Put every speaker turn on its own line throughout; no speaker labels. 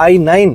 I-9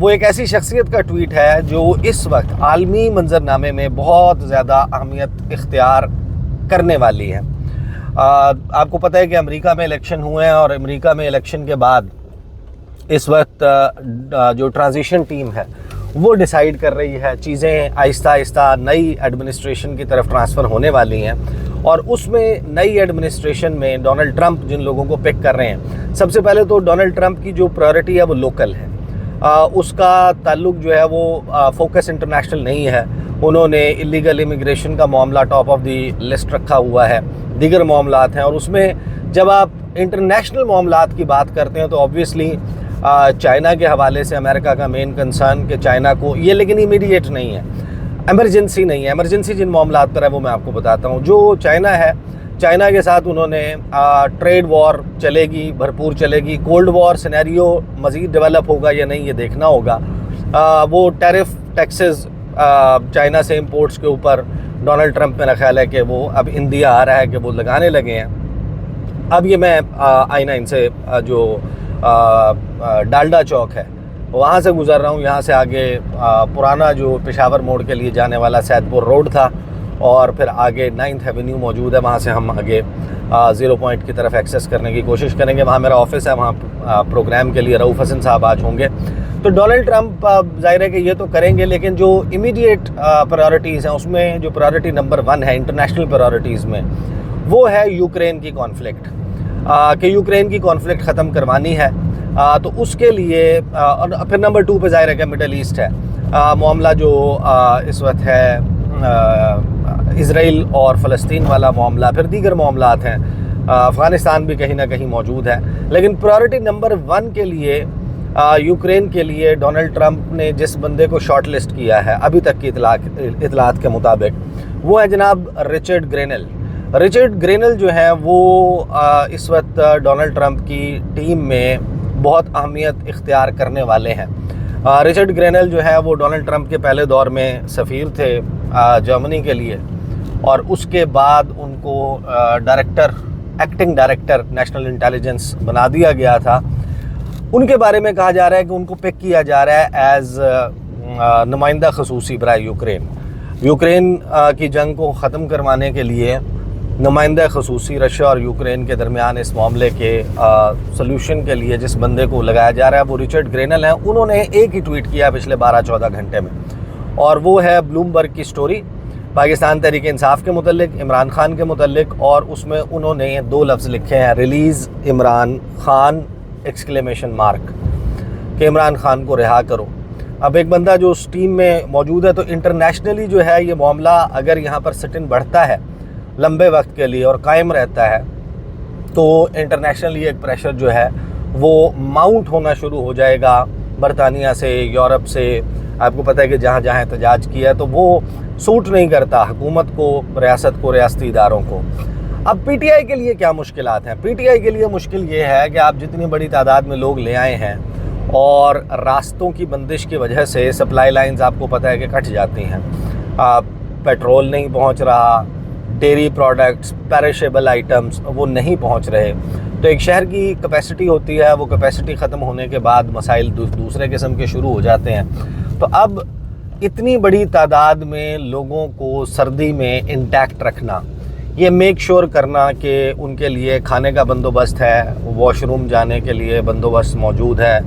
وہ ایک ایسی شخصیت کا ٹویٹ ہے جو اس وقت عالمی منظرنامے میں بہت زیادہ اہمیت اختیار کرنے والی ہے۔ آپ کو پتہ ہے کہ امریکہ میں الیکشن ہوئے ہیں، اور امریکہ میں الیکشن کے بعد اس وقت جو ٹرانزیشن ٹیم ہے وہ ڈیسائیڈ کر رہی ہے، چیزیں آہستہ آہستہ نئی ایڈمنسٹریشن کی طرف ٹرانسفر ہونے والی ہیں، اور اس میں نئی ایڈمنسٹریشن میں ڈونلڈ ٹرمپ جن لوگوں کو پک کر رہے ہیں، سب سے پہلے تو ڈونلڈ ٹرمپ کی جو پرائیورٹی ہے وہ لوکل ہے، اس کا تعلق جو ہے وہ فوکس انٹرنیشنل نہیں ہے۔ انہوں نے اللیگل امیگریشن کا معاملہ ٹاپ آف دی لسٹ رکھا ہوا ہے، دیگر معاملات ہیں، اور اس میں جب آپ انٹرنیشنل معاملات کی بات کرتے ہیں تو آبویسلی چائنا کے حوالے سے امریکہ کا مین کنسرن کہ چائنا کو یہ، لیکن امیڈیٹ نہیں ہے، ایمرجنسی نہیں ہے۔ ایمرجنسی جن معاملات پر ہے وہ میں آپ کو بتاتا ہوں۔ جو چائنا ہے، چائنا کے ساتھ انہوں نے ٹریڈ وار چلے گی، بھرپور چلے گی، کولڈ وار سینیریو مزید ڈیولپ ہوگا یا نہیں یہ دیکھنا ہوگا۔ وہ ٹیرف ٹیکسز چائنا سے امپورٹس کے اوپر ڈونلڈ ٹرمپ میرا خیال ہے کہ وہ اب انڈیا آ رہا ہے کہ وہ لگانے لگے ہیں۔ اب یہ میں آئینہ ان سے جو ڈالڈا چوک ہے وہاں سے گزر رہا ہوں، یہاں سے آگے پرانا جو پشاور موڑ کے لیے جانے والا سید پور روڈ تھا، اور پھر آگے 9th ایونیو موجود ہے، وہاں سے ہم آگے 0 پوائنٹ کی طرف ایکسیس کرنے کی کوشش کریں گے۔ وہاں میرا آفس ہے، وہاں پروگرام کے لیے رؤف حسن صاحب آج ہوں گے۔ تو ڈونلڈ ٹرمپ ظاہر ہے کہ یہ تو کریں گے، لیکن جو امیڈیٹ پرائیورٹیز ہیں اس میں جو پرائیورٹی نمبر 1 ہے انٹرنیشنل پرائیورٹیز میں، وہ ہے یوکرین کی کانفلکٹ، کہ یوکرین کی کانفلکٹ ختم کروانی ہے۔ تو اس کے لیے، اور پھر نمبر 2 پہ ظاہر ہے کہ مڈل ایسٹ ہے، معاملہ جو اس وقت ہے اسرائیل اور فلسطین والا معاملہ، پھر دیگر معاملات ہیں، افغانستان بھی کہیں نہ کہیں موجود ہے۔ لیکن پرائیورٹی نمبر 1 کے لیے یوکرین کے لیے ڈونلڈ ٹرمپ نے جس بندے کو شارٹ لسٹ کیا ہے ابھی تک کی اطلاعات کے مطابق، وہ ہے جناب رچرڈ گرینل۔ رچرڈ گرینل جو ہیں وہ اس وقت ڈونلڈ ٹرمپ کی ٹیم میں بہت اہمیت اختیار کرنے والے ہیں۔ رچرڈ گرینل جو ہے وہ ڈونلڈ ٹرمپ کے پہلے دور میں سفیر تھے جرمنی کے لیے، اور اس کے بعد ان کو ایکٹنگ ڈائریکٹر نیشنل انٹیلیجنس بنا دیا گیا تھا۔ ان کے بارے میں کہا جا رہا ہے کہ ان کو پک کیا جا رہا ہے ایز نمائندہ خصوصی برائے یوکرین کی جنگ کو ختم کروانے کے لیے نمائندہ خصوصی رشیا اور یوکرین کے درمیان اس معاملے کے سلوشن کے لیے جس بندے کو لگایا جا رہا ہے وہ رچرڈ گرینل ہیں۔ انہوں نے ایک ہی ٹویٹ کیا پچھلے 12-14 گھنٹے میں، اور وہ ہے بلومبرگ کی سٹوری پاکستان تحریک انصاف کے متعلق، عمران خان کے متعلق، اور اس میں انہوں نے 2 لفظ لکھے ہیں، ریلیز عمران خان ! کہ عمران خان کو رہا کرو۔ اب ایک بندہ جو اس ٹیم میں موجود ہے، تو انٹرنیشنلی جو ہے یہ معاملہ اگر یہاں پر سٹن بڑھتا ہے لمبے وقت کے لیے اور قائم رہتا ہے، تو انٹرنیشنلی ایک پریشر جو ہے وہ ماؤنٹ ہونا شروع ہو جائے گا برطانیہ سے، یورپ سے۔ آپ کو پتہ ہے کہ جہاں جہاں احتجاج کیا ہے تو وہ سوٹ نہیں کرتا حکومت کو، ریاست کو، ریاستی اداروں کو۔ اب پی ٹی آئی کے لیے کیا مشکلات ہیں؟ پی ٹی آئی کے لیے مشکل یہ ہے کہ آپ جتنی بڑی تعداد میں لوگ لے آئے ہیں، اور راستوں کی بندش کی وجہ سے سپلائی لائنز آپ کو پتہ ہے کہ کٹ جاتی ہیں، پیٹرول نہیں پہنچ رہا، ڈیری پروڈکٹس، پیرشیبل آئٹمز وہ نہیں پہنچ رہے۔ تو ایک شہر کی کیپیسٹی ہوتی ہے، وہ کیپیسٹی ختم ہونے کے بعد مسائل دوسرے قسم کے شروع ہو جاتے ہیں۔ تو اب اتنی بڑی تعداد میں لوگوں کو سردی میں انٹیکٹ رکھنا، یہ میک شور کرنا کہ ان کے لیے کھانے کا بندوبست ہے، واش روم جانے کے لیے بندوبست موجود ہے،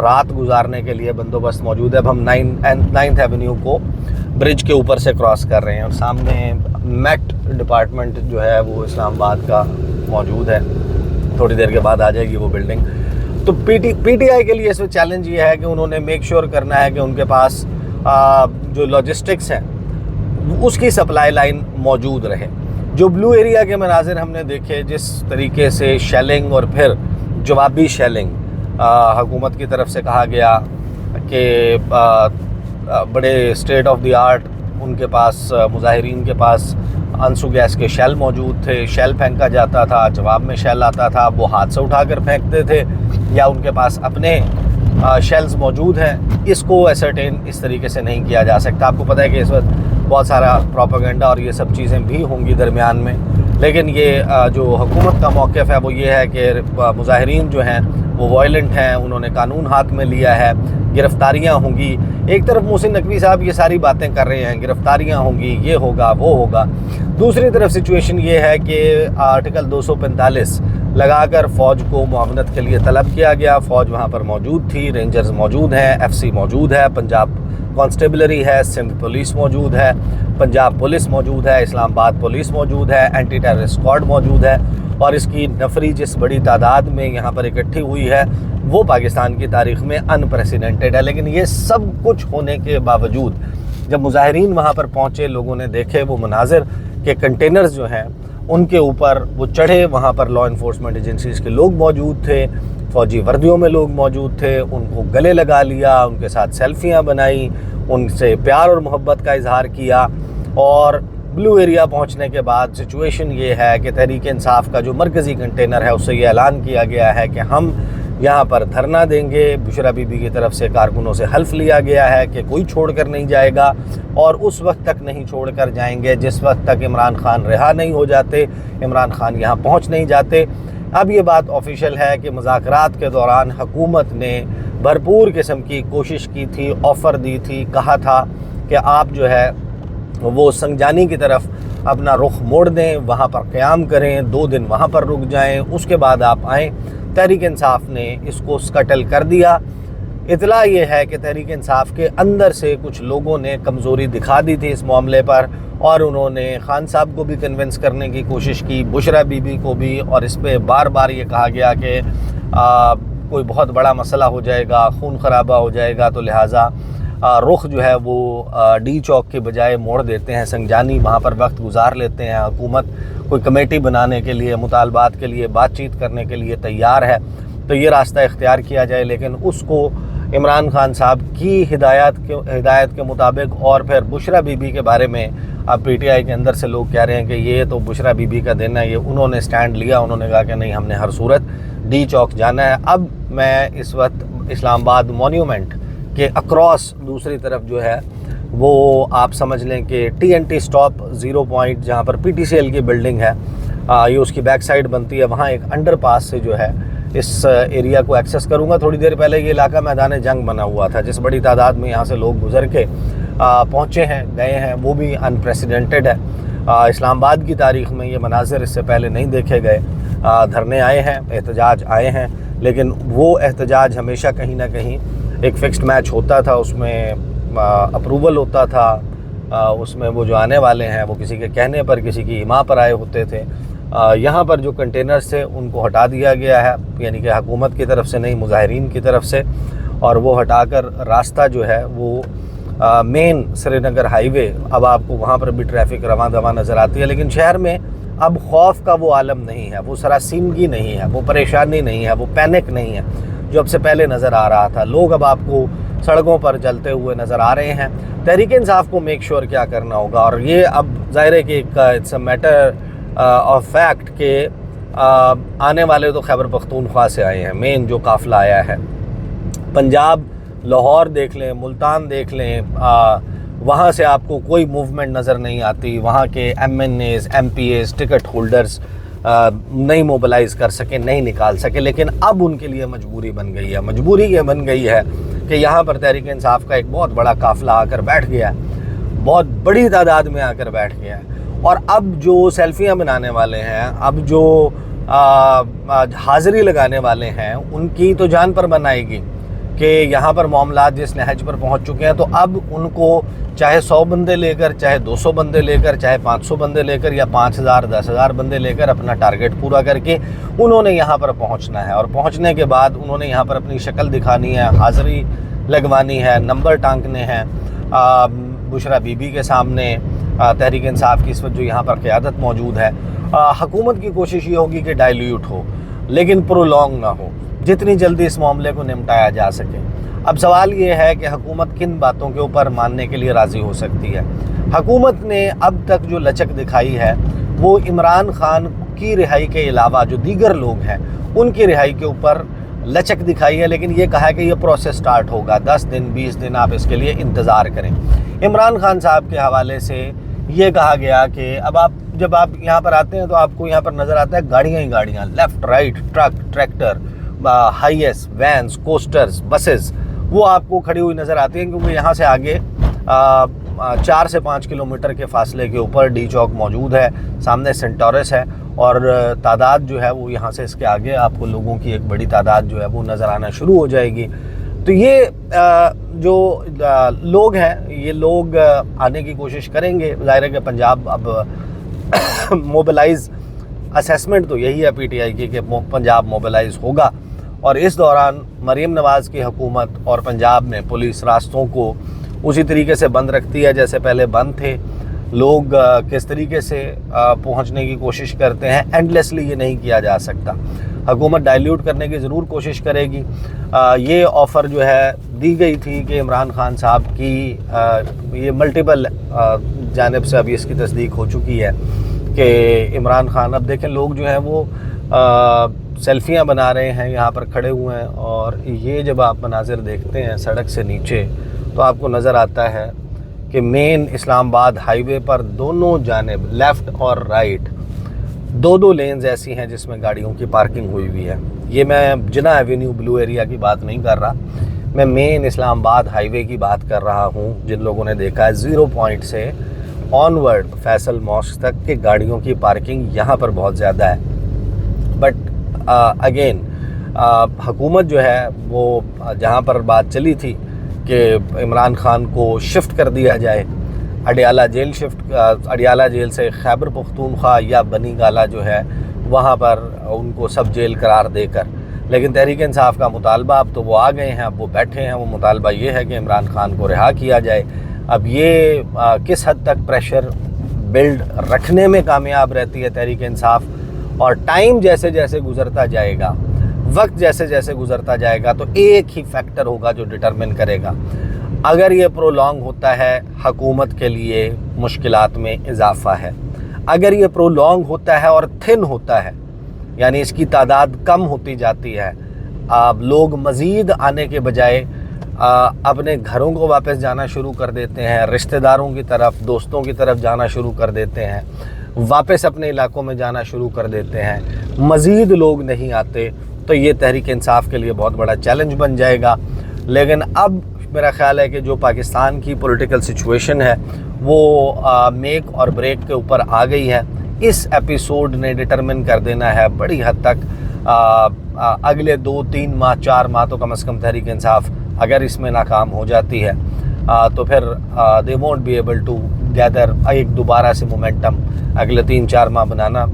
رات گزارنے کے لیے بندوبست موجود ہے۔ اب ہم 9th ایونیو کو برج کے اوپر سے کراس کر رہے ہیں، اور سامنے میٹ ڈپارٹمنٹ جو ہے وہ اسلام آباد کا موجود ہے، تھوڑی دیر کے بعد آ جائے گی وہ بلڈنگ۔ تو پی ٹی آئی کے لیے اس میں چیلنج یہ ہے کہ انہوں نے میک شور کرنا ہے کہ ان کے پاس جو لاجسٹکس ہیں اس کی سپلائی لائن موجود رہے۔ جو بلو ایریا کے مناظر ہم نے دیکھے، جس طریقے سے شیلنگ اور پھر جوابی شیلنگ حکومت کی طرف سے کہا گیا کہ بڑے اسٹیٹ آف دی آرٹ ان کے پاس، مظاہرین کے پاس انسو گیس کے شیل موجود تھے، شیل پھینکا جاتا تھا، جواب میں شیل آتا تھا، وہ ہاتھ سے اٹھا کر پھینکتے تھے یا ان کے پاس اپنے شیلز موجود ہیں۔ اس کو ایسرٹین اس طریقے سے نہیں کیا جا سکتا۔ آپ کو پتہ ہے کہ اس وقت بہت سارا پروپیگنڈا اور یہ سب چیزیں بھی ہوں گی درمیان میں، لیکن یہ جو حکومت کا موقف ہے وہ یہ ہے کہ مظاہرین جو ہیں وہ وائلنٹ ہیں، انہوں نے قانون ہاتھ میں لیا ہے، گرفتاریاں ہوں گی۔ ایک طرف محسن نقوی صاحب یہ ساری باتیں کر رہے ہیں، گرفتاریاں ہوں گی، یہ ہوگا وہ ہوگا، دوسری طرف سچویشن یہ ہے کہ آرٹیکل 245 لگا کر فوج کو معاونت کے لیے طلب کیا گیا۔ فوج وہاں پر موجود تھی، رینجرز موجود ہیں، ایف سی موجود ہے، پنجاب کانسٹیبلری ہے، سندھ پولیس موجود ہے، پنجاب پولیس موجود ہے، اسلام آباد پولیس موجود ہے، اینٹی ٹیررسٹ اسکواڈ موجود ہے، اور اس کی نفری جس بڑی تعداد میں یہاں پر اکٹھی ہوئی ہے وہ پاکستان کی تاریخ میں انپریسیڈنٹڈ ہے۔ لیکن یہ سب کچھ ہونے کے باوجود جب مظاہرین وہاں پر پہنچے، لوگوں نے دیکھے وہ مناظر کہ کنٹینرز جو ہیں ان کے اوپر وہ چڑھے، وہاں پر لا انفورسمنٹ ایجنسیز کے لوگ موجود تھے، فوجی وردیوں میں لوگ موجود تھے، ان کو گلے لگا لیا، ان کے ساتھ سیلفیاں بنائی، ان سے پیار اور محبت کا اظہار کیا۔ اور بلو ایریا پہنچنے کے بعد سچویشن یہ ہے کہ تحریک انصاف کا جو مرکزی کنٹینر ہے اس سے یہ اعلان کیا گیا ہے کہ ہم یہاں پر دھرنا دیں گے۔ بشرا بی بی کی طرف سے کارکنوں سے حلف لیا گیا ہے کہ کوئی چھوڑ کر نہیں جائے گا، اور اس وقت تک نہیں چھوڑ کر جائیں گے جس وقت تک عمران خان رہا نہیں ہو جاتے، عمران خان یہاں پہنچ نہیں جاتے۔ اب یہ بات آفیشیل ہے کہ مذاکرات کے دوران حکومت نے بھرپور قسم کی کوشش کی تھی، آفر دی تھی، کہا تھا کہ آپ جو ہے وہ سنگجانی کی طرف اپنا رخ موڑ دیں، وہاں پر قیام کریں، 2 دن وہاں پر رک جائیں، اس کے بعد آپ آئیں۔ تحریک انصاف نے اس کو سکٹل کر دیا۔ اطلاع یہ ہے کہ تحریک انصاف کے اندر سے کچھ لوگوں نے کمزوری دکھا دی تھی اس معاملے پر، اور انہوں نے خان صاحب کو بھی کنونس کرنے کی کوشش کی، بشرا بی بی کو بھی، اور اس پہ بار بار یہ کہا گیا کہ کوئی بہت بڑا مسئلہ ہو جائے گا، خون خرابہ ہو جائے گا، تو لہٰذا رخ جو ہے وہ ڈی چوک کے بجائے موڑ دیتے ہیں سنگجانی، وہاں پر وقت گزار لیتے ہیں۔ حکومت کوئی کمیٹی بنانے کے لیے، مطالبات کے لیے بات چیت کرنے کے لیے تیار ہے، تو یہ راستہ اختیار کیا جائے، لیکن اس کو عمران خان صاحب کی ہدایت کے مطابق۔ اور پھر بشرا بی بی کے بارے میں اب پی ٹی آئی کے اندر سے لوگ کہہ رہے ہیں کہ یہ تو بشرا بی بی کا دن ہے، یہ انہوں نے سٹینڈ لیا، انہوں نے کہا کہ نہیں، ہم نے ہر صورت ڈی چوک جانا ہے۔ اب میں اس وقت اسلام آباد مونیومنٹ کہ اکراس دوسری طرف جو ہے وہ آپ سمجھ لیں کہ T N T stop 0 point جہاں پر پی ٹی سی ایل کی بلڈنگ ہے، یہ اس کی بیک سائڈ بنتی ہے، وہاں ایک انڈر پاس سے جو ہے اس ایریا کو ایکسیس کروں گا۔ تھوڑی دیر پہلے یہ علاقہ میدان جنگ بنا ہوا تھا، جس بڑی تعداد میں یہاں سے لوگ گزر کے پہنچے ہیں، گئے ہیں، وہ بھی انپریسیڈنٹڈ ہے۔ اسلام آباد کی تاریخ میں یہ مناظر اس سے پہلے نہیں دیکھے گئے۔ دھرنے آئے ہیں، احتجاج آئے ہیں، لیکن وہ احتجاج ہمیشہ کہیں نہ کہیں ایک فکسڈ میچ ہوتا تھا، اس میں اپروول ہوتا تھا، اس میں وہ جو آنے والے ہیں وہ کسی کے کہنے پر، کسی کی ایما پر آئے ہوتے تھے۔ یہاں پر جو کنٹینرز تھے ان کو ہٹا دیا گیا ہے، یعنی کہ حکومت کی طرف سے نہیں، مظاہرین کی طرف سے، اور وہ ہٹا کر راستہ جو ہے وہ مین سری نگر ہائی وے، اب آپ کو وہاں پر بھی ٹریفک رواں دواں نظر آتی ہے، لیکن شہر میں اب خوف کا وہ عالم نہیں ہے، وہ سراسیمگی نہیں ہے، وہ پریشانی نہیں ہے، وہ پینک نہیں ہے جو اب سے پہلے نظر آ رہا تھا۔ لوگ اب آپ کو سڑکوں پر چلتے ہوئے نظر آ رہے ہیں۔ تحریک انصاف کو میک شور کیا کرنا ہوگا، اور یہ اب ظاہر ہے کہ ایک it's a matter of fact کہ آنے والے تو خیبر پختونخوا سے آئے ہیں، مین جو قافلہ آیا ہے۔ پنجاب، لاہور دیکھ لیں، ملتان دیکھ لیں، وہاں سے آپ کو کوئی موومنٹ نظر نہیں آتی، وہاں کے MNAs, MPAs, ticket holders نہیں موبلائز کر سکے، نہیں نکال سکے، لیکن اب ان کے لیے مجبوری بن گئی ہے۔ مجبوری یہ بن گئی ہے کہ یہاں پر تحریک انصاف کا ایک بہت بڑا قافلہ آ کر بیٹھ گیا ہے، بہت بڑی تعداد میں آ کر بیٹھ گیا ہے، اور اب جو سیلفیاں بنانے والے ہیں، اب جو حاضری لگانے والے ہیں، ان کی تو جان پر بنائے گی کہ یہاں پر معاملات جس نہج پر پہنچ چکے ہیں، تو اب ان کو چاہے 100 بندے لے کر، چاہے 200 بندے لے کر، چاہے 500 بندے لے کر، یا 5000 10,000 بندے لے کر اپنا ٹارگٹ پورا کر کے انہوں نے یہاں پر پہنچنا ہے، اور پہنچنے کے بعد انہوں نے یہاں پر اپنی شکل دکھانی ہے، حاضری لگوانی ہے، نمبر ٹانکنے ہیں۔ بشرا بی بی کے سامنے تحریک انصاف کی اس وقت جو یہاں پر قیادت موجود ہے، حکومت کی کوشش یہ ہوگی کہ ڈائلیوٹ ہو، لیکن پرولونگ نہ ہو، جتنی جلدی اس معاملے کو نمٹایا جا سکے۔ اب سوال یہ ہے کہ حکومت کن باتوں کے اوپر ماننے کے لیے راضی ہو سکتی ہے۔ حکومت نے اب تک جو لچک دکھائی ہے وہ عمران خان کی رہائی کے علاوہ جو دیگر لوگ ہیں ان کی رہائی کے اوپر لچک دکھائی ہے، لیکن یہ کہا ہے کہ یہ پروسیس سٹارٹ ہوگا، 10 دن 20 دن آپ اس کے لیے انتظار کریں۔ عمران خان صاحب کے حوالے سے یہ کہا گیا کہ اب آپ جب آپ یہاں پر آتے ہیں تو آپ کو یہاں پر نظر آتا ہے گاڑیاں ہی گاڑیاں، left right, truck, tractor, HiAce, vans, coasters, buses, وہ آپ کو کھڑی ہوئی نظر آتی ہیں، کیونکہ یہاں سے آگے 4 سے 5 کلومیٹر کے فاصلے کے اوپر ڈی چوک موجود ہے، سامنے سینٹورس ہے، اور تعداد جو ہے وہ یہاں سے اس کے آگے آپ کو لوگوں کی ایک بڑی تعداد جو ہے وہ نظر آنا شروع ہو جائے گی۔ تو یہ جو لوگ ہیں، یہ لوگ آنے کی کوشش کریں گے۔ ظاہر ہے کہ پنجاب اب موبلائز، اسیسمنٹ تو یہی ہے پی ٹی آئی کی کہ پنجاب موبلائز ہوگا، اور اس دوران مریم نواز کی حکومت اور پنجاب میں پولیس راستوں کو اسی طریقے سے بند رکھتی ہے جیسے پہلے بند تھے۔ لوگ کس طریقے سے پہنچنے کی کوشش کرتے ہیں، اینڈلیسلی یہ نہیں کیا جا سکتا۔ حکومت ڈائلیوٹ کرنے کی ضرور کوشش کرے گی۔ یہ آفر جو ہے دی گئی تھی کہ عمران خان صاحب کی، یہ ملٹیپل جانب سے ابھی اس کی تصدیق ہو چکی ہے کہ عمران خان، اب دیکھیں لوگ جو ہیں وہ سیلفیاں بنا رہے ہیں، یہاں پر کھڑے ہوئے ہیں، اور یہ جب آپ مناظر دیکھتے ہیں سڑک سے نیچے تو آپ کو نظر آتا ہے کہ مین اسلام آباد ہائی وے پر دونوں جانب لیفٹ اور رائٹ 2 لینز ایسی ہیں جس میں گاڑیوں کی پارکنگ ہوئی ہوئی ہے۔ یہ میں جناح ایوینیو بلو ایریا کی بات نہیں کر رہا، میں مین اسلام آباد ہائی وے کی بات کر رہا ہوں۔ جن لوگوں نے دیکھا ہے 0 پوائنٹ سے آن ورڈ فیصل ماسک تک کہ گاڑیوں کی پارکنگ یہاں پر بہت زیادہ ہے۔ بٹ اگین حکومت جو ہے وہ جہاں پر بات چلی تھی کہ عمران خان کو شفٹ کر دیا جائے، اڈیالہ جیل سے خیبر پختونخوا یا بنی گالہ جو ہے وہاں پر ان کو سب جیل قرار دے کر، لیکن تحریک انصاف کا مطالبہ، اب تو وہ آ گئے ہیں، اب وہ بیٹھے ہیں، وہ مطالبہ یہ ہے کہ عمران خان کو رہا کیا جائے۔ اب یہ کس حد تک پریشر بلڈ رکھنے میں کامیاب رہتی ہے تحریک انصاف، اور ٹائم جیسے جیسے گزرتا جائے گا، وقت جیسے جیسے گزرتا جائے گا، تو ایک ہی فیکٹر ہوگا جو ڈٹرمن کرے گا۔ اگر یہ پرولونگ ہوتا ہے، حکومت کے لیے مشکلات میں اضافہ ہے۔ اگر یہ پرولونگ ہوتا ہے اور تھن ہوتا ہے، یعنی اس کی تعداد کم ہوتی جاتی ہے، لوگ مزید آنے کے بجائے اپنے گھروں کو واپس جانا شروع کر دیتے ہیں، رشتہ داروں کی طرف، دوستوں کی طرف جانا شروع کر دیتے ہیں، واپس اپنے علاقوں میں جانا شروع کر دیتے ہیں، مزید لوگ نہیں آتے، تو یہ تحریک انصاف کے لیے بہت بڑا چیلنج بن جائے گا۔ لیکن اب میرا خیال ہے کہ جو پاکستان کی پولیٹیکل سچویشن ہے وہ میک اور بریک کے اوپر آ گئی ہے۔ اس ایپیسوڈ نے ڈٹرمن کر دینا ہے بڑی حد تک اگلے 2 3 ماہ 4 ماہ تو کم از کم تحریک انصاف اگر اس میں ناکام ہو جاتی ہے تو پھر they won't be able to gather ایک دوبارہ سے مومنٹم اگلے 3 4 ماہ بنانا۔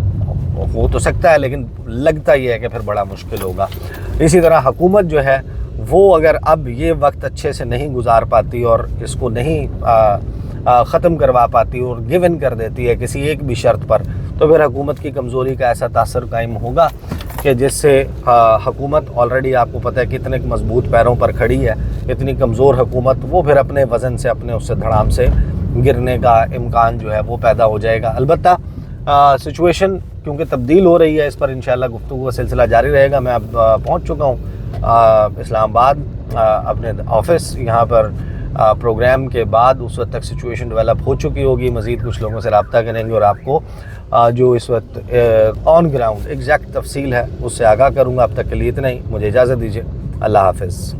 ہو تو سکتا ہے لیکن لگتا یہ ہے کہ پھر بڑا مشکل ہوگا۔ اسی طرح حکومت جو ہے وہ اگر اب یہ وقت اچھے سے نہیں گزار پاتی اور اس کو نہیں ختم کروا پاتی اور گیون کر دیتی ہے کسی ایک بھی شرط پر، تو پھر حکومت کی کمزوری کا ایسا تاثر قائم ہوگا کہ جس سے حکومت آلریڈی آپ کو پتہ ہے کتنے مضبوط پیروں پر کھڑی ہے، اتنی کمزور حکومت، وہ پھر اپنے وزن سے، اپنے اس سے دھڑام سے گرنے کا امکان جو ہے وہ پیدا ہو جائے گا۔ البتہ سچویشن کیونکہ تبدیل ہو رہی ہے، اس پر انشاءاللہ گفتگو کا سلسلہ جاری رہے گا۔ میں اب پہنچ چکا ہوں اسلام آباد اپنے آفس، یہاں پر پروگرام کے بعد اس وقت تک سچویشن ڈیولپ ہو چکی ہوگی، مزید کچھ لوگوں سے رابطہ کریں گے اور آپ کو جو اس وقت آن گراؤنڈ ایگزیکٹ تفصیل ہے اس سے آگاہ کروں گا۔ اب تک کے لیے اتنا ہی، مجھے اجازت دیجیے، اللہ حافظ۔